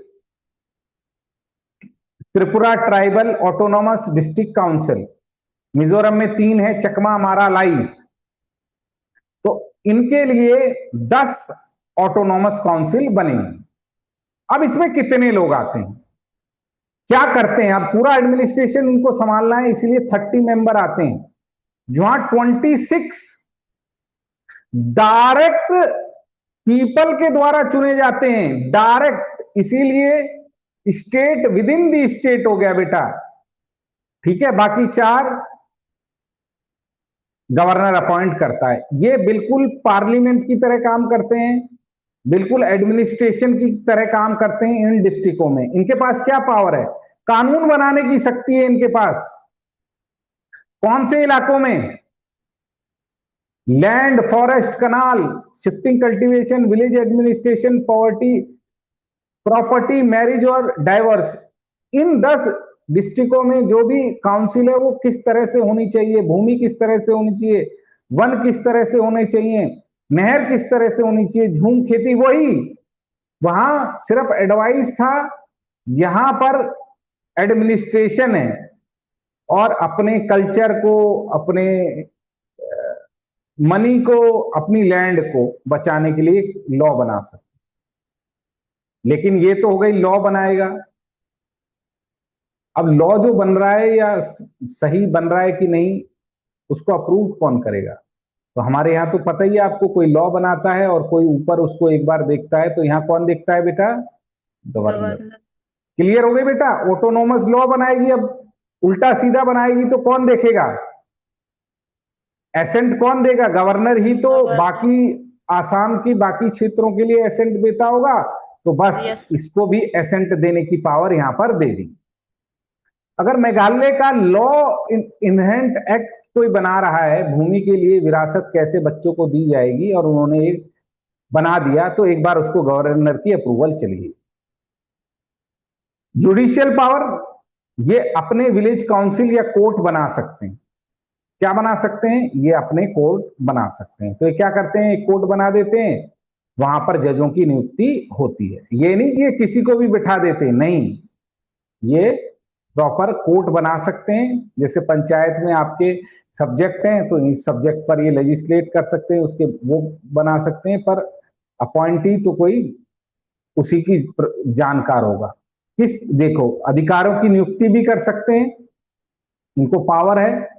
Tripura tribal autonomous district council. Mizoram में 3 है, चकमा मारा लाई। तो इनके लिए 10 ऑटोनॉमस काउंसिल बनेंगे। अब इसमें कितने लोग आते हैं, क्या करते हैं, अब पूरा एडमिनिस्ट्रेशन इनको संभालना है, इसलिए 30 मेंबर आते हैं, जहां 26 डायरेक्ट पीपल के द्वारा चुने जाते हैं, डायरेक्ट। इसीलिए state with in the state हो गया बेटा, ठीक है। बाकी 4 गवर्नर अपॉइंट करता है। ये बिल्कुल पार्लियामेंट की तरह काम करते हैं, बिल्कुल एडमिनिस्ट्रेशन की तरह काम करते हैं इन डिस्ट्रिक्टों में। इनके पास क्या पावर है, कानून बनाने की शक्ति है इनके पास। कौन से इलाकों में, land, forest, canal, shifting, cultivation, village administration, poverty, property, marriage और डाइवर्स। इन 10 डिस्ट्रिक्टों में जो भी काउंसिल है वो किस तरह से होनी चाहिए, भूमि किस तरह से होनी चाहिए, वन किस तरह से होने चाहिए, नहर किस तरह से होनी चाहिए, झूम खेती, वही वहां सिर्फ एडवाइस था, यहां पर एडमिनिस्ट्रेशन है। और अपने कल्चर को, अपने मनी को, अपनी लैंड को बचाने के लिए लॉ बना सकते। लेकिन ये तो हो गई लॉ बनाएगा। अब लॉ जो बन रहा है या सही बन रहा है कि नहीं, उसको अप्रूव कौन करेगा। तो हमारे यहाँ तो पता ही है आपको, कोई लॉ बनाता है और कोई ऊपर उसको एक बार देखता है। तो यहाँ कौन देखता है बेटा, गवर्नर। क्लियर हो गई बेटा, ऑटोनोमस लॉ बनाएगी, अब उल्टा सीधा बनाएगी तो कौन देखेगा, एसेंट कौन देगा, गवर्नर ही तो बाकी आसाम की बाकी क्षेत्रों के लिए एसेंट देता होगा। तो बस इसको भी एसेंट देने की पावर यहां पर दे दी। अगर मेघालय का लॉ इनहेंट एक्ट कोई बना रहा है, भूमि के लिए विरासत कैसे बच्चों को दी जाएगी, और उन्होंने एक बना दिया, तो एक बार उसको गवर्नर की अप्रूवल चलिए। जुडिशियल पावर, ये अपने विलेज काउंसिल या कोर्ट बना सकते हैं। क्या बना सकते हैं, ये अपने कोर्ट बना सकते हैं। तो ये क्या करते हैं, एक कोर्ट बना देते हैं, वहां पर जजों की नियुक्ति होती है। ये नहीं कि ये किसी को भी बिठा देते हैं, नहीं, ये प्रॉपर कोर्ट बना सकते हैं। जैसे पंचायत में आपके सब्जेक्ट हैं, तो इस सब्जेक्ट पर ये लेजिस्लेट कर सकते हैं, उसके वो बना सकते हैं। पर अपॉइंटी तो कोई उसी की जानकार होगा। किस, देखो, अधिकारों की नियुक्ति भी कर सकते हैं, इनको पावर है।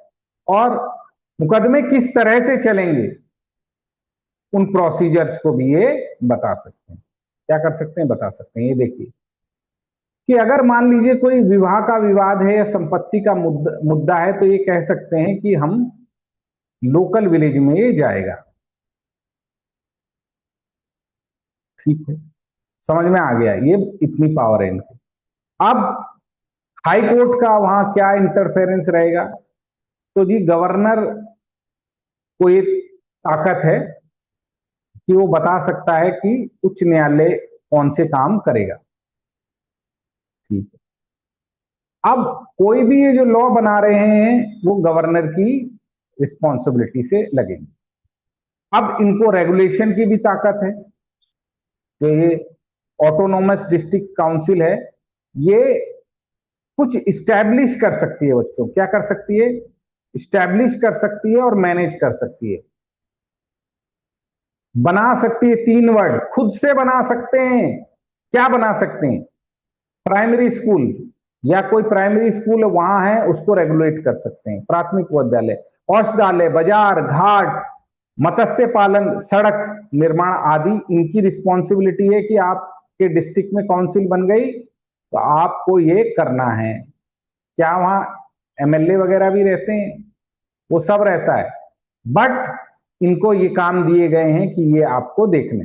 और मुकदमे किस तरह से चलेंगे, उन प्रोसीजर्स को भी ये बता सकते हैं। क्या कर सकते हैं, बता सकते हैं। ये देखिए कि अगर मान लीजिए कोई विवाह का विवाद है या संपत्ति का मुद्दा है, तो ये कह सकते हैं कि हम लोकल विलेज में ये जाएगा। ठीक है, समझ में आ गया, ये इतनी पावर है इनकी। अब हाई कोर्ट का वहां क्या इंटरफेरेंस रहेगा, तो जी गवर्नर को ये ताकत है कि वो बता सकता है कि उच्च न्यायालय कौन से काम करेगा। ठीक है, अब कोई भी ये जो लॉ बना रहे हैं वो गवर्नर की रिस्पॉन्सिबिलिटी से लगेंगे। अब इनको रेगुलेशन की भी ताकत है। जो ये ऑटोनोमस डिस्ट्रिक्ट काउंसिल है, ये कुछ इस्टेब्लिश कर सकती है, बच्चों क्या कर सकती है, इस्टेब्लिश कर सकती है और मैनेज कर सकती है, बना सकती है। 3 वर्ड खुद से बना सकते हैं। क्या बना सकते हैं? प्राइमरी स्कूल या कोई प्राइमरी स्कूल वहां है उसको रेगुलेट कर सकते हैं। प्राथमिक विद्यालय, औषधालय, बाजार घाट, मत्स्य पालन, सड़क निर्माण आदि इनकी रिस्पॉन्सिबिलिटी है कि आपके डिस्ट्रिक्ट में काउंसिल बन गई तो आपको ये करना है। क्या वहां एमएलए वगैरह भी रहते हैं? वो सब रहता है, बट इनको ये काम दिए गए हैं कि ये आपको देखने।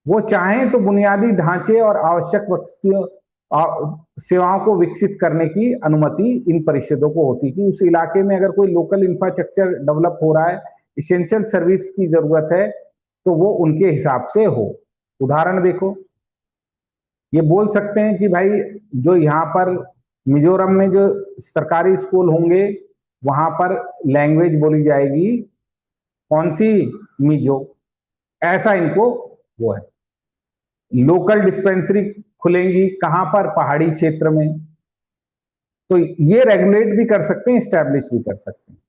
वो चाहें तो बुनियादी ढांचे और आवश्यक वस्तुओं सेवाओं को विकसित करने की अनुमति इन परिषदों को होती कि उस इलाके में अगर कोई लोकल इंफ्रास्ट्रक्चर डेवलप हो रहा है, इसेंशियल सर्विस की जरूरत है, तो वो उनके हिसाब से हो। उदाहरण देखो, ये बोल सकते हैं कि भाई जो यहाँ पर मिजोरम में जो सरकारी स्कूल होंगे वहां पर लैंग्वेज बोली जाएगी कौन सी, मिजो। ऐसा इनको वो है। लोकल डिस्पेंसरी खुलेंगी कहां पर, पहाड़ी क्षेत्र में। तो ये रेगुलेट भी कर सकते हैं, स्टैब्लिश भी कर सकते हैं।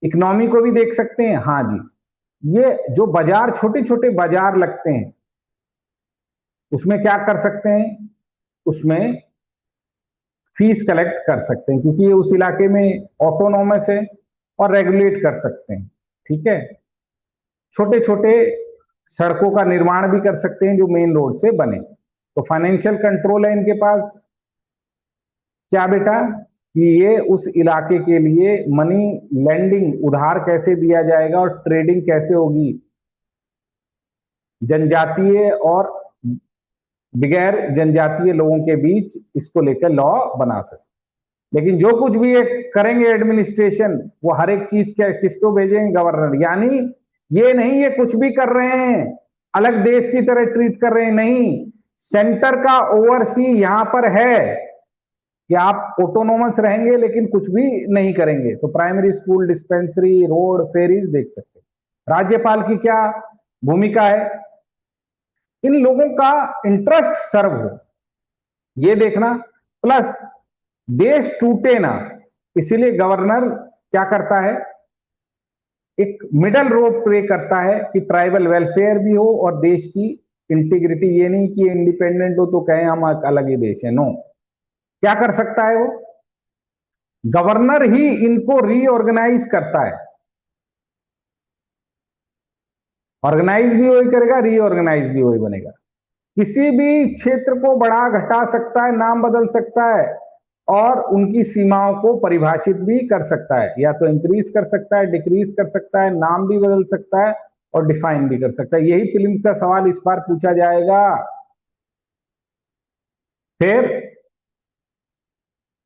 इकोनॉमी को भी देख सकते हैं। हाँ जी, ये जो बाजार, छोटे छोटे बाजार लगते हैं, उसमें क्या कर सकते हैं, उसमें फीस कलेक्ट कर सकते हैं, क्योंकि ये उस इलाके में ऑटोनोमस है और रेगुलेट कर सकते हैं। ठीक है, छोटे छोटे सड़कों का निर्माण भी कर सकते हैं जो मेन रोड से बने। तो फाइनेंशियल कंट्रोल है इनके पास। क्या बेटा, कि ये उस इलाके के लिए मनी लेंडिंग, उधार कैसे दिया जाएगा और ट्रेडिंग कैसे होगी, जनजातीय और बगैर जनजातीय लोगों के बीच, इसको लेकर लॉ बना सकते। लेकिन जो कुछ भी ये करेंगे एडमिनिस्ट्रेशन, वो हर एक चीज क्या किसको भेजेंगे, गवर्नर। यानी ये नहीं ये कुछ भी कर रहे हैं, अलग देश की तरह ट्रीट कर रहे हैं, नहीं। सेंटर का ओवरसी यहां पर है कि आप ऑटोनोमस रहेंगे लेकिन कुछ भी नहीं करेंगे। तो primary school, dispensary, road, ferries देख सकते हैं। राज्यपाल की क्या भूमिका है, इन लोगों का इंटरेस्ट सर्व हो ये देखना, प्लस देश टूटे ना, इसीलिए गवर्नर क्या करता है, एक मिडल रोल प्ले करता है कि ट्राइबल वेलफेयर भी हो और देश की इंटीग्रिटी। ये नहीं कि इंडिपेंडेंट हो तो कहें हम अलग ही देश है, नो। क्या कर सकता है वो, गवर्नर ही इनको रीऑर्गेनाइज करता है। ऑर्गेनाइज भी वही करेगा, रीऑर्गेनाइज भी वही बनेगा। किसी भी क्षेत्र को बढ़ा घटा सकता है, नाम बदल सकता है और उनकी सीमाओं को परिभाषित भी कर सकता है। या तो इंक्रीज कर सकता है, डिक्रीज कर सकता है, नाम भी बदल सकता है और डिफाइन भी कर सकता है। यही फिल्म का सवाल इस बार पूछा जाएगा। फिर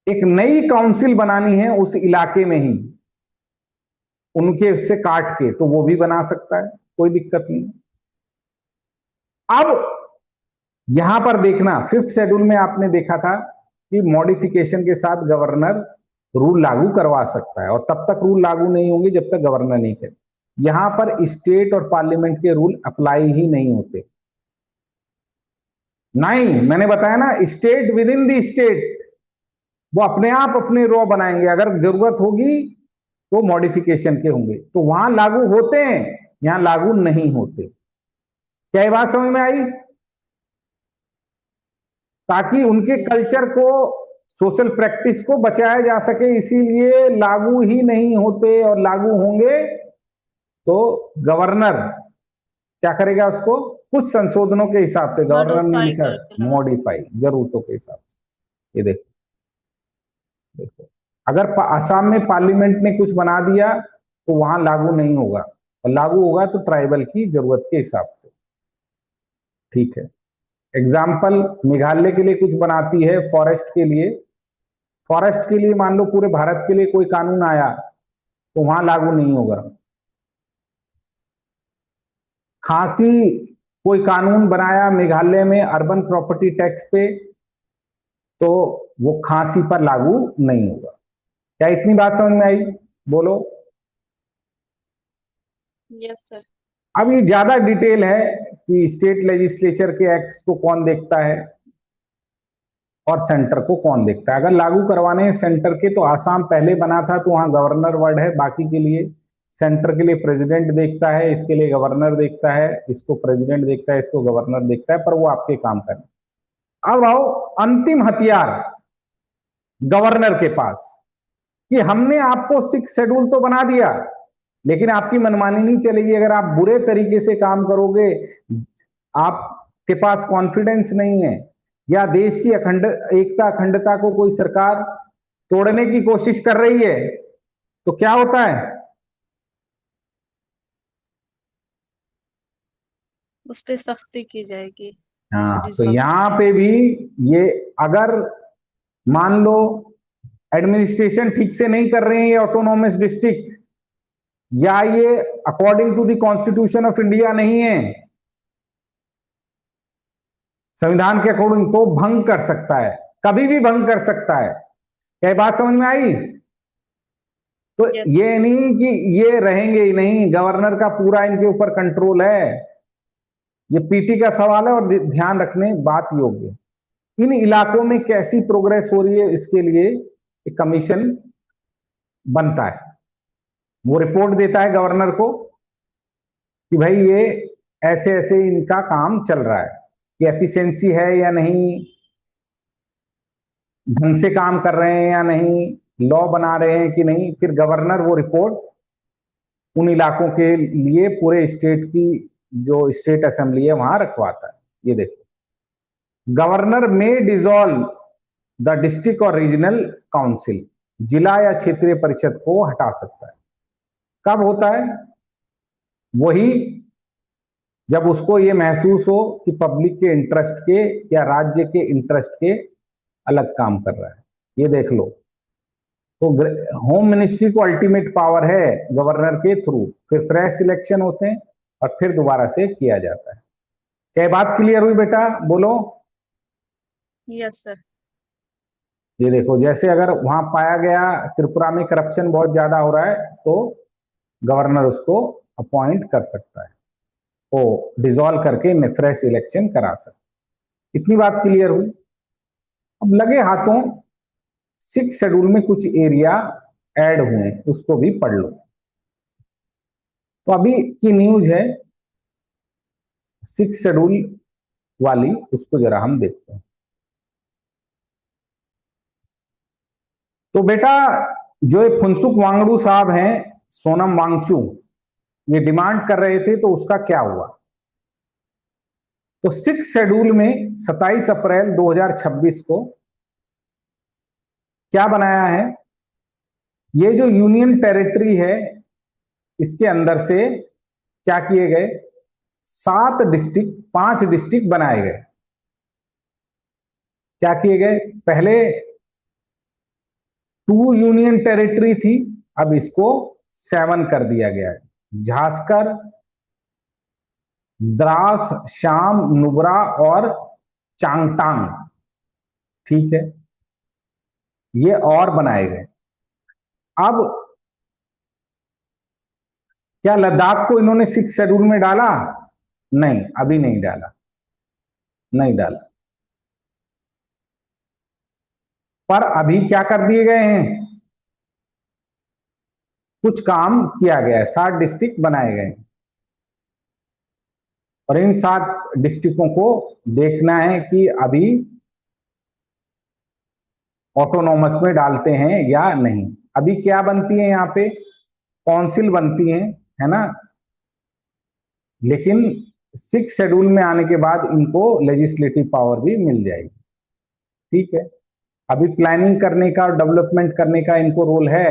एक नई काउंसिल बनानी है उस इलाके में ही, उनके से काट के, तो वो भी बना सकता है, कोई दिक्कत नहीं। अब यहां पर देखना, 5th शेड्यूल में आपने देखा था कि मॉडिफिकेशन के साथ गवर्नर रूल लागू करवा सकता है और तब तक रूल लागू नहीं होंगे जब तक गवर्नर नहीं करे। यहां पर स्टेट और पार्लियामेंट के रूल अप्लाई ही नहीं होते। नहीं, मैंने बताया ना, state with in the state वो अपने आप अपने लॉ बनाएंगे, अगर जरूरत होगी तो मॉडिफिकेशन के होंगे, तो वहां लागू होते हैं, यहां लागू नहीं होते। क्या ये बात समझ में आई? ताकि उनके कल्चर को, सोशल प्रैक्टिस को बचाया जा सके, इसीलिए लागू ही नहीं होते। और लागू होंगे तो गवर्नर क्या करेगा, उसको कुछ संशोधनों के हिसाब से, गवर्नर ने मॉडिफाई लिखा कर है देना। मॉडिफाई, जरूरतों के हिसाब से। ये देखो, देखो, अगर असम में पार्लियामेंट ने कुछ बना दिया तो वहां लागू नहीं होगा, और लागू होगा तो ट्राइबल की जरूरत के हिसाब से। ठीक है, एग्जाम्पल, मेघालय के लिए कुछ बनाती है फॉरेस्ट के लिए, फॉरेस्ट के लिए मान लो पूरे भारत के लिए कोई कानून आया तो वहां लागू नहीं होगा। खांसी कोई कानून बनाया मेघालय में अर्बन प्रॉपर्टी टैक्स पे, तो वो खांसी पर लागू नहीं होगा। क्या इतनी बात समझ में आई? बोलो। Yes sir. अब ये ज्यादा डिटेल है कि स्टेट लेजिस्लेचर के एक्ट्स को कौन देखता है और सेंटर को कौन देखता है। अगर लागू करवाने हैं सेंटर के तो आसाम पहले बना था तो वहां गवर्नर वर्ड है, बाकी के लिए सेंटर के लिए प्रेसिडेंट देखता है, इसके लिए गवर्नर देखता है, इसको प्रेसिडेंट देखता है, इसको गवर्नर देखता है, पर वो आपके काम करें। अब आओ अंतिम हथियार गवर्नर के पास, कि हमने आपको 6 शेड्यूल तो बना दिया लेकिन आपकी मनमानी नहीं चलेगी। अगर आप बुरे तरीके से काम करोगे, आपके पास कॉन्फिडेंस नहीं है, या देश की एकता अखंडता को कोई सरकार तोड़ने की कोशिश कर रही है, तो क्या होता है? उस पर सख्ती की जाएगी। हाँ, तो डिसॉल्व। यहां पे भी ये, अगर मान लो एडमिनिस्ट्रेशन ठीक से नहीं कर रहे हैं ये ऑटोनॉमस डिस्ट्रिक्ट, या ये according to the constitution of India नहीं है, संविधान के अकॉर्डिंग, तो भंग कर सकता है, कभी भी भंग कर सकता है। क्या बात समझ में आई? तो यस। ये नहीं कि ये रहेंगे ही नहीं, गवर्नर का पूरा इनके ऊपर कंट्रोल है। ये पीटी का सवाल है और ध्यान रखने बात योग्य, इन इलाकों में कैसी प्रोग्रेस हो रही है इसके लिए एक कमीशन बनता है। वो रिपोर्ट देता है गवर्नर को कि भाई ये ऐसे ऐसे इनका काम चल रहा है, कि एफिशिएंसी है या नहीं, ढंग से काम कर रहे हैं या नहीं, लॉ बना रहे हैं कि नहीं। फिर गवर्नर वो रिपोर्ट उन इलाकों के लिए पूरे स्टेट की, जो स्टेट असेंबली है वहां रखवाता है। ये देखो, गवर्नर में डिसॉल्व द डिस्ट्रिक्ट और रीजनल काउंसिल, जिला या क्षेत्रीय परिषद को हटा सकता है। कब होता है? वही जब उसको ये महसूस हो कि पब्लिक के इंटरेस्ट के या राज्य के इंटरेस्ट के अलग काम कर रहा है। ये देख लो, तो होम मिनिस्ट्री को अल्टीमेट पावर है गवर्नर के थ्रू, फिर फ्रेश सिलेक्शन होते हैं और फिर दोबारा से किया जाता है। क्या बात क्लियर हुई बेटा? बोलो। Yes sir. ये देखो, जैसे अगर वहां पाया गया त्रिपुरा में करप्शन बहुत ज्यादा हो रहा है तो गवर्नर उसको अपॉइंट कर सकता है, वो डिसॉल्व करके फ्रेश इलेक्शन करा सकता है। इतनी बात क्लियर हुई? अब लगे हाथों 6 शेड्यूल में कुछ एरिया ऐड हुए, उसको भी पढ़ लो। तो अभी की न्यूज है 6 शेड्यूल वाली, उसको जरा हम देखते हैं। तो बेटा, जो ये फुनसुक वांगडू साहब हैं, सोनम वांगचू, ये डिमांड कर रहे थे, तो उसका क्या हुआ? तो 6 शेड्यूल में 27 अप्रैल 2026 को क्या बनाया है, ये जो यूनियन टेरिटरी है इसके अंदर से क्या किए गए, 7 डिस्ट्रिक्ट, 5 डिस्ट्रिक्ट बनाए गए। क्या किए गए? पहले 2 यूनियन टेरिटरी थी, अब इसको 7 कर दिया गया है। झांसकर, द्रास, शाम, नुब्रा और चांगटांग। ठीक है, ये और बनाए गए। अब क्या लद्दाख को इन्होंने 6 शेड्यूल में डाला? नहीं, अभी नहीं डाला, नहीं डाला। पर अभी क्या कर दिए गए हैं, कुछ काम किया गया है, 7 डिस्ट्रिक्ट बनाए गए हैं। और इन 7 डिस्ट्रिक्टों को देखना है कि अभी ऑटोनॉमस में डालते हैं या नहीं। अभी क्या बनती है यहाँ पे, काउंसिल बनती है ना, लेकिन 6 शेड्यूल में आने के बाद इनको लेजिस्लेटिव पावर भी मिल जाएगी। ठीक है, अभी प्लानिंग करने का और डेवलपमेंट करने का इनको रोल है,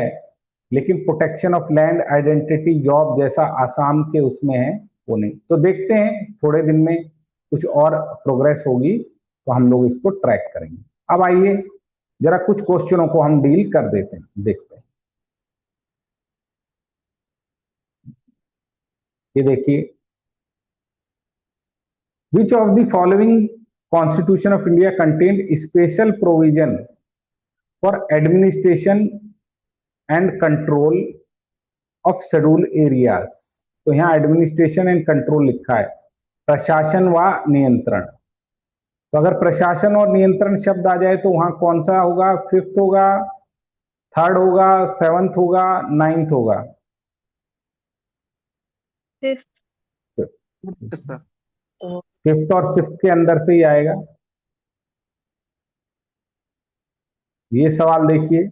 लेकिन protection of land, identity, job जैसा आसाम के उसमें है वो नहीं। तो देखते हैं थोड़े दिन में कुछ और प्रोग्रेस होगी तो हम लोग इसको ट्रैक करेंगे। अब आइए जरा कुछ क्वेश्चनों को हम डील कर देते हैं, देखते हैं। ये देखिए, which of the following Constitution of India contained special provision for administration and control of scheduled areas. तो यहाँ एडमिनिस्ट्रेशन एंड कंट्रोल लिखा है, प्रशासन व नियंत्रण। तो अगर प्रशासन और नियंत्रण शब्द आ जाए तो वहां कौन सा होगा? फिफ्थ होगा, थर्ड होगा, सेवंथ होगा, नाइन्थ होगा? फिफ्थ। फिफ्थ और सिक्स्थ के अंदर से ही आएगा। ये सवाल देखिए,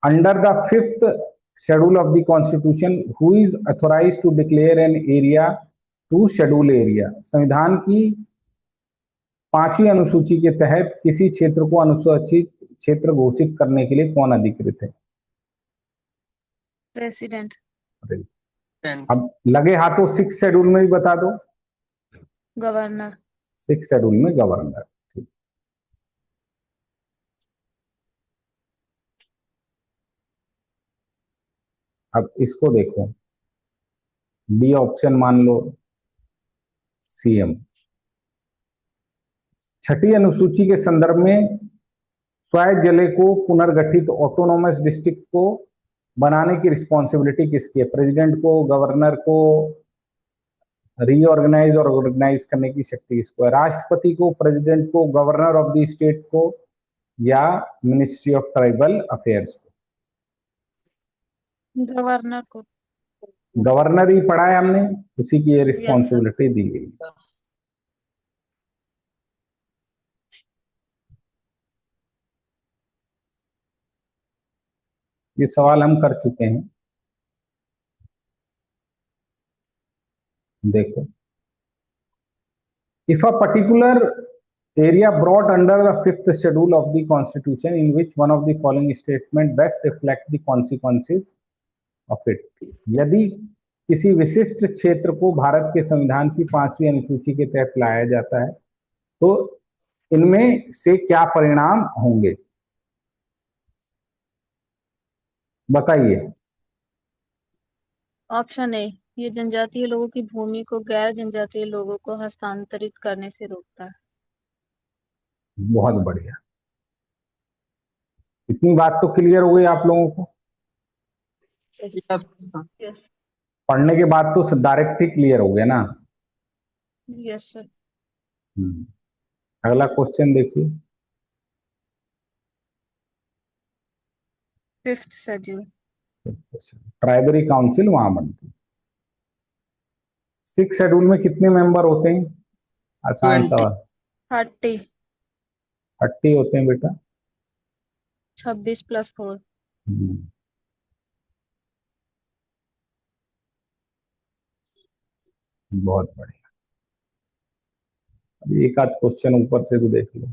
under the fifth schedule of the constitution who is authorised to declare an area to schedule area. संविधान की 5वीं अनुसूची के तहत किसी क्षेत्र को अनुसूचित क्षेत्र घोषित करने के लिए कौन अधिकृत है? प्रेसिडेंट। अब लगे हाथों 6 शेड्यूल में भी बता दो। गवर्नर। 6 शेड्यूल में गवर्नर। ठीक, अब इसको देखो, डी ऑप्शन मान लो, सीएम। 6ठी अनुसूची के संदर्भ में स्वायत्त जिले को पुनर्गठित ऑटोनोमस डिस्ट्रिक्ट को बनाने की रिस्पॉन्सिबिलिटी किसकी है? प्रेसिडेंट को, गवर्नर को? रीऑर्गेनाइज और ऑर्गेनाइज करने की शक्ति किसको है? राष्ट्रपति को, प्रेसिडेंट को, गवर्नर ऑफ द स्टेट को, या मिनिस्ट्री ऑफ ट्राइबल अफेयर्स को? गवर्नर को। गवर्नर ही पढ़ा है हमने, उसी की ये रिस्पॉन्सिबिलिटी दी गई। ये सवाल हम कर चुके हैं, देखो। If a particular area brought under the 5th schedule of the constitution in which one of the following statement best reflect the consequences of it। यदि किसी विशिष्ट क्षेत्र को भारत के संविधान की 5वीं अनुसूची के तहत लाया जाता है तो इनमें से क्या परिणाम होंगे? बताइए। ऑप्शन ए, ये जनजातीय लोगों की भूमि को गैर जनजातीय लोगों को हस्तांतरित करने से रोकता है। बहुत बढ़िया, इतनी बात तो क्लियर हो गई आप लोगों को। यस। पढ़ने के बाद तो डायरेक्ट ही क्लियर हो गया ना? Yes sir. अगला क्वेश्चन देखिए। 5th schedule. ट्राइबरी काउंसिल वहां बनती। 6 शेड्यूल में कितने मेंबर होते हैं? आसान सवाल। 30। 30 होते हैं बेटा। 26 + 4। बहुत बढ़िया। अभी एक आध क्वेश्चन ऊपर से भी देख लो।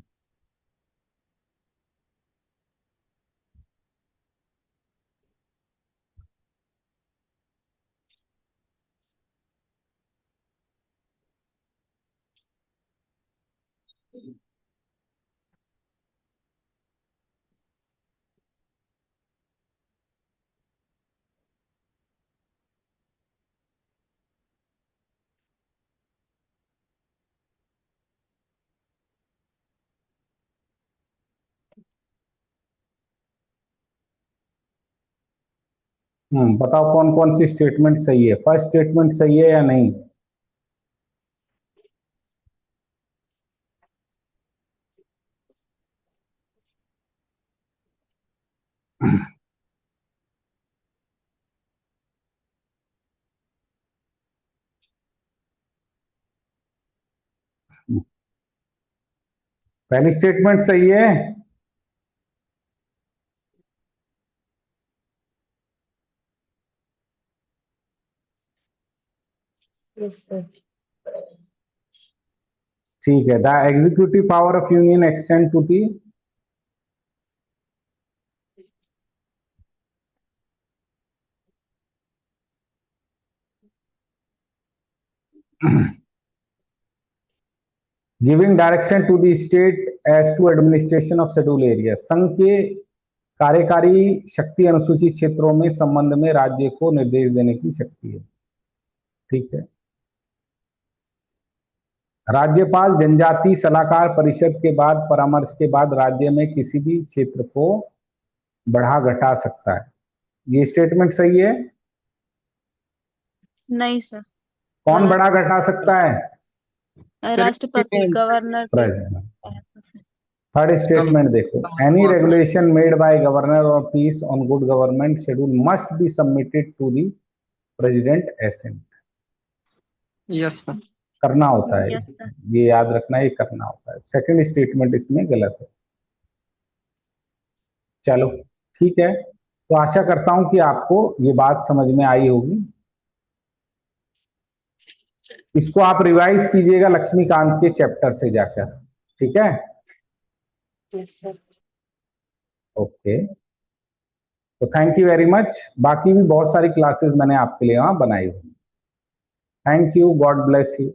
बताओ कौन कौन सी स्टेटमेंट सही है? फर्स्ट स्टेटमेंट सही है या नहीं? पहली स्टेटमेंट सही है। ठीक है। The executive power of union extend to the giving direction to the state as to administration of schedule area. संघ के कार्यकारी शक्ति अनुसूचित क्षेत्रों में संबंध में राज्य को निर्देश देने की शक्ति है। ठीक है। राज्यपाल जनजातीय सलाहकार परिषद के बाद परामर्श के बाद राज्य में किसी भी क्षेत्र को बढ़ा घटा सकता है। ये स्टेटमेंट सही है? नहीं सर, कौन गलत। बढ़ा घटा सकता है? राष्ट्रपति, गवर्नर के प्रेसिडेंट। सहायता से। थर्ड स्टेटमेंट देखो, any regulation made by governor और peace on good government schedule must be submitted to the president assent. Yes sir. करना होता है, यस सर। ये याद रखना, ये करना होता है। सेकंड स्टेटमेंट इसमें गलत है। चलो ठीक है, तो आशा करता हूं कि आपको ये बात समझ में आई होगी। इसको आप रिवाइज कीजिएगा लक्ष्मीकांत के चैप्टर से जाकर, ठीक है? ओके, तो थैंक यू वेरी मच। बाकी भी बहुत सारी क्लासेस मैंने आपके लिए वहां बनाई हुई। Thank you, God bless you.